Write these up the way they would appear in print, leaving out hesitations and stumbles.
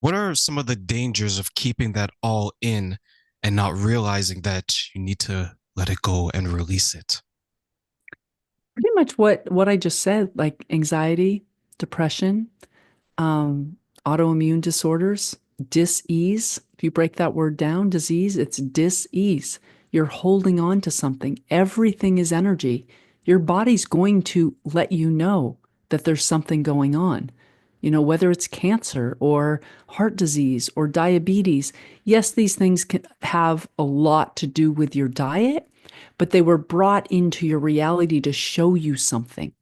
What are some of the dangers of keeping that all in and not realizing that you need to let it go and release it? Pretty much what I just said, like anxiety, depression, um, autoimmune disorders, dis-ease. If you break that word down, disease, it's dis-ease. You're holding on to something. Everything is energy. Your body's going to let you know that there's something going on. Whether it's cancer or heart disease or diabetes. Yes, these things can have a lot to do with your diet, but they were brought into your reality to show you something.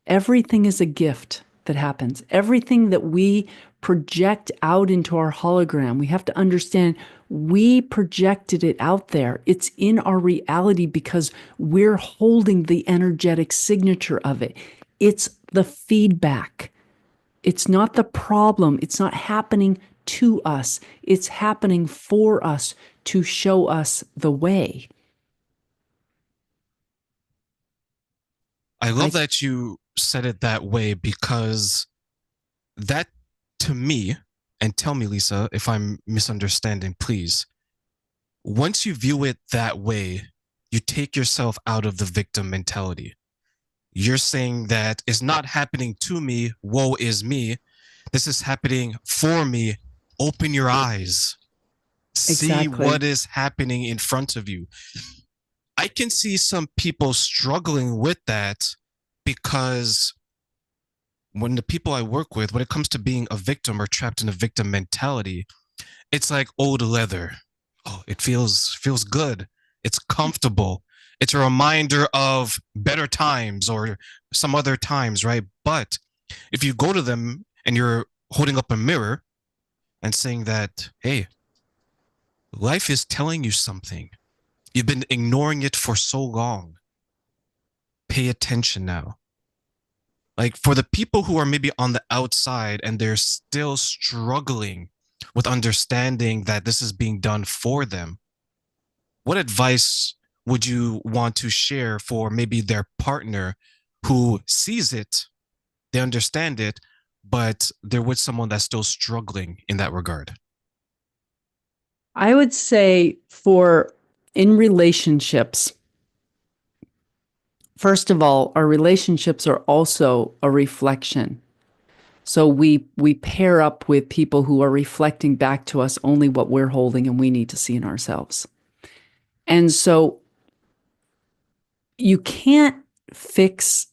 Everything is a gift that happens. Everything that we project out into our hologram, we have to understand we projected it out there. It's in our reality because we're holding the energetic signature of it. It's the feedback. It's not the problem. It's not happening to us. It's happening for us to show us the way. I love I that you said it that way because that to me, and tell me, Lisa, if I'm misunderstanding, please. Once you view it that way, you take yourself out of the victim mentality. You're saying that it's not happening to me, woe is me. This is happening for me. Open your eyes. See exactly. what is happening in front of you. I can see some people struggling with that because when the people I work with, when it comes to being a victim or trapped in a victim mentality, it's like old leather. Oh, it feels good. It's comfortable. It's a reminder of better times or some other times, right? But if you go to them and you're holding up a mirror and saying that, hey, life is telling you something. You've been ignoring it for so long. Pay attention now. Like for the people who are maybe on the outside and they're still struggling with understanding that this is being done for them, what advice would you want to share for maybe their partner who sees it, they understand it, but they're with someone that's still struggling in that regard? I would say for in relationships, first of all, our relationships are also a reflection. So we pair up with people who are reflecting back to us only what we're holding and we need to see in ourselves. And so you can't fix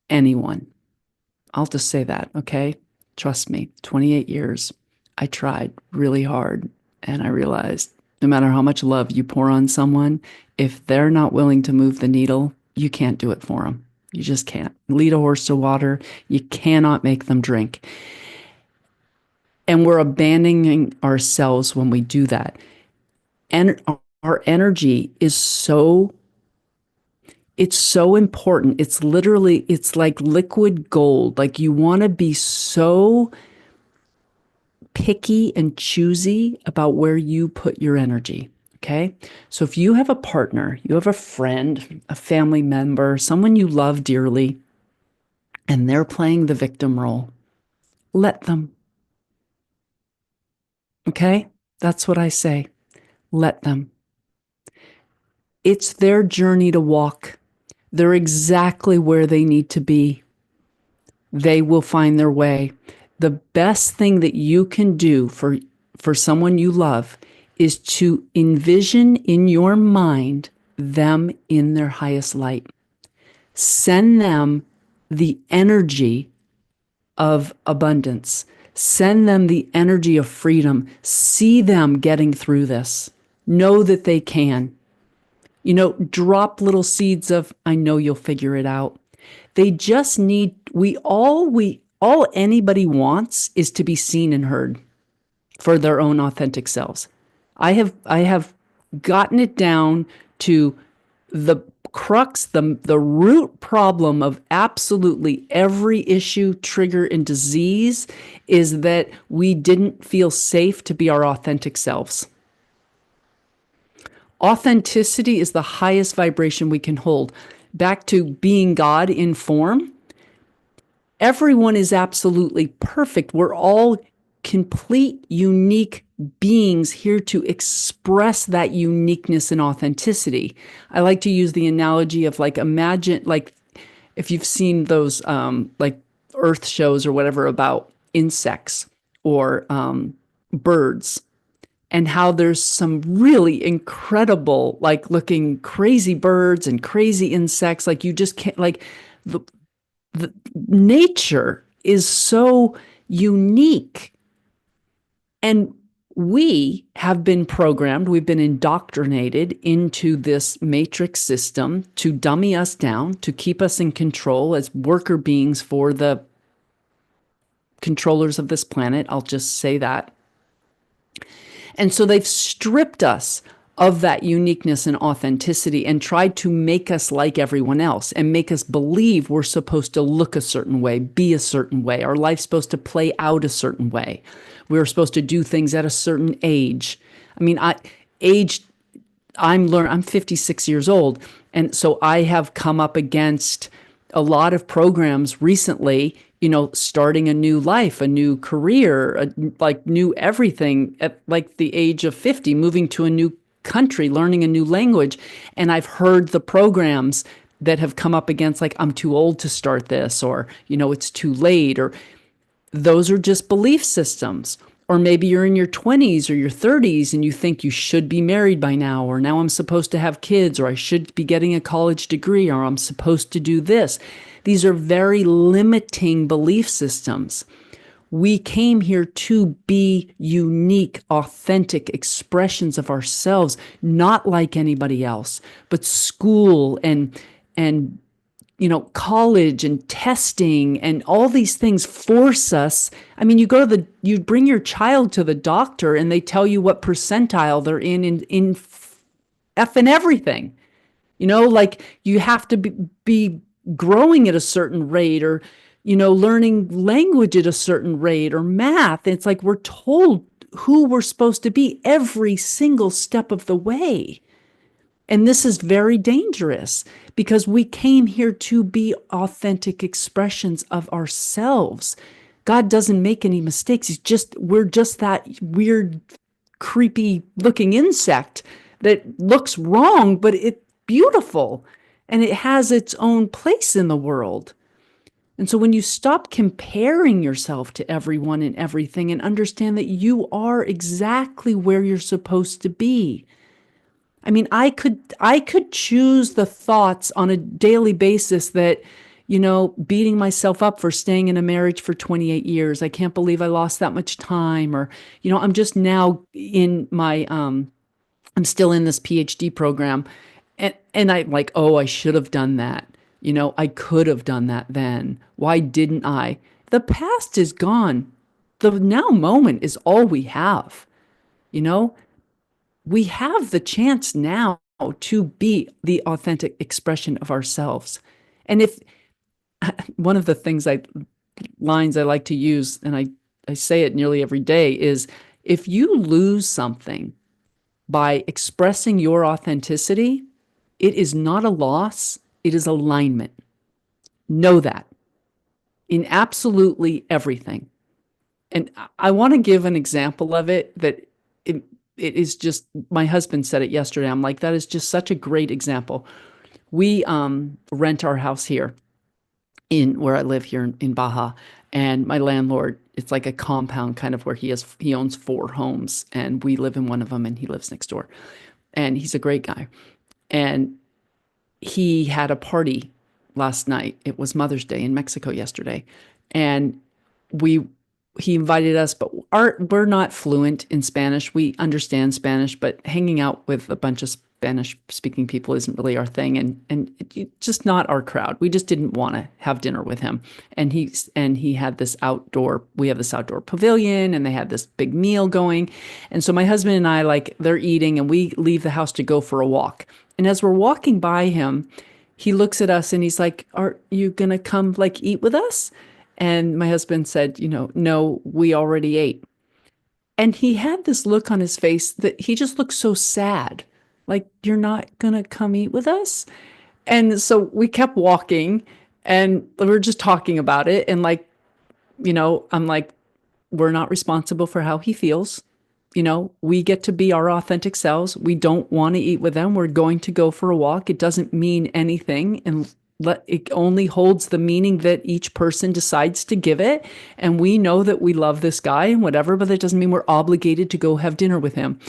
anyone. I'll just say that, okay? Trust me, 28 years, I tried really hard and I realized no matter how much love you pour on someone, if they're not willing to move the needle, you can't do it for them. You just can't. Lead a horse to water, you cannot make them drink. And we're abandoning ourselves when we do that. And our energy is it's so important. It's like liquid gold. Like you want to be so picky and choosy about where you put your energy. Okay. So if you have a partner, you have a friend, a family member, someone you love dearly, and they're playing the victim role, let them. Okay. That's what I say. Let them. It's their journey to walk. They're exactly where they need to be. They will find their way. The best thing that you can do for someone you love is to envision in your mind them in their highest light. Send them the energy of abundance. Send them the energy of freedom. See them getting through this. Know that they can. Drop little seeds of, I know you'll figure it out. They just need, all anybody wants is to be seen and heard for their own authentic selves. I have gotten it down to the crux, the root problem of absolutely every issue, trigger, and disease is that we didn't feel safe to be our authentic selves. Authenticity is the highest vibration we can hold. Back to being God in form, everyone is absolutely perfect. We're all complete, unique beings here to express that uniqueness and authenticity. I like to use the analogy of like, imagine, like, if you've seen those like earth shows or whatever about insects or birds, and how there's some really incredible, like looking crazy birds and crazy insects. Like you just can't, like the, the nature is so unique. And we have been programmed, we've been indoctrinated into this matrix system to dummy us down, to keep us in control as worker beings for the controllers of this planet. I'll just say that. And so they've stripped us of that uniqueness and authenticity and tried to make us like everyone else and make us believe we're supposed to look a certain way, be a certain way. Our life's supposed to play out a certain way. We're supposed to do things at a certain age. I mean, age, I'm 56 years old. And so I have come up against a lot of programs recently, starting a new life, a new career, like new everything at like the age of 50, moving to a new country, learning a new language. And I've heard the programs that have come up against like, I'm too old to start this, or, it's too late, or those are just belief systems. Or maybe you're in your 20s or your 30s and you think you should be married by now, or now I'm supposed to have kids, or I should be getting a college degree, or I'm supposed to do this. These are very limiting belief systems. We came here to be unique, authentic expressions of ourselves, not like anybody else. But school and college and testing and all these things force us. I mean, you bring your child to the doctor and they tell you what percentile they're in F and everything. Like you have to be growing at a certain rate, or, learning language at a certain rate, or math. It's like we're told who we're supposed to be every single step of the way. And this is very dangerous because we came here to be authentic expressions of ourselves. God doesn't make any mistakes. We're just that weird, creepy looking insect that looks wrong, but it's beautiful and it has its own place in the world. And so when you stop comparing yourself to everyone and everything and understand that you are exactly where you're supposed to be. I mean, I could choose the thoughts on a daily basis that, beating myself up for staying in a marriage for 28 years. I can't believe I lost that much time. Or, I'm just now in my I'm still in this PhD program. And I'm like, oh, I should have done that. I could have done that then. Why didn't I? The past is gone. The now moment is all we have. You know, we have the chance now to be the authentic expression of ourselves. And if one of the lines I like to use, and I say it nearly every day, is if you lose something by expressing your authenticity, it is not a loss, it is alignment. Know that in absolutely everything. And I want to give an example of it that it, it is just, my husband said it yesterday. I'm like, that is just such a great example. We rent our house here in where I live here in Baja. And my landlord, it's like a compound kind of where he owns 4 homes and we live in one of them and he lives next door. And he's a great guy. And he had a party last night. It was Mother's Day in Mexico yesterday. And we he invited us, but we're not fluent in Spanish. We understand Spanish, but hanging out with a bunch of Spanish speaking people isn't really our thing, and it's just not our crowd. We just didn't want to have dinner with him. And he had this outdoor, we have this outdoor pavilion, and they had this big meal going. And so my husband and I, like, they're eating, and we leave the house to go for a walk. And as we're walking by him, he looks at us and he's like, "Are you gonna come like eat with us?" And my husband said, "No, we already ate." And he had this look on his face that he just looked so sad. Like, "You're not going to come eat with us?" And so we kept walking and we were just talking about it. And I'm like, we're not responsible for how he feels. You know, we get to be our authentic selves. We don't want to eat with them. We're going to go for a walk. It doesn't mean anything. And it only holds the meaning that each person decides to give it. And we know that we love this guy and whatever, but that doesn't mean we're obligated to go have dinner with him.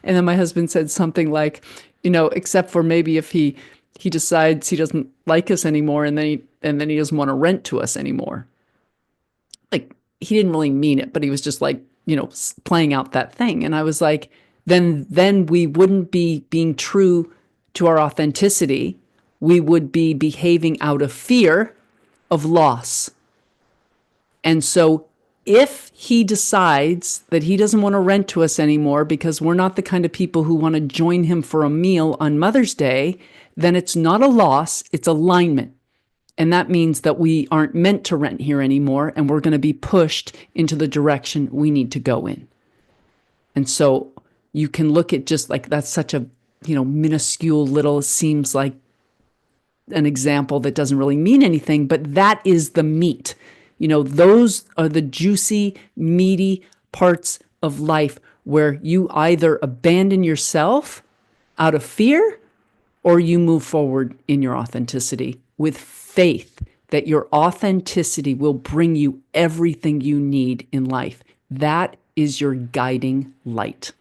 And then my husband said something like, you know, except for maybe if he decides he doesn't like us anymore and then he doesn't want to rent to us anymore. Like, he didn't really mean it, but he was just like, you know, playing out that thing. And I was like, then we wouldn't be being true to our authenticity. We would be behaving out of fear of loss. And so if he decides that he doesn't want to rent to us anymore because we're not the kind of people who want to join him for a meal on Mother's Day, then it's not a loss, it's alignment. And that means that we aren't meant to rent here anymore, and we're going to be pushed into the direction we need to go in. And so you can look at just like that's such a, you know, minuscule little, seems like an example that doesn't really mean anything, but that is the meat. You know, those are the juicy, meaty parts of life where you either abandon yourself out of fear or you move forward in your authenticity with faith that your authenticity will bring you everything you need in life. That is your guiding light.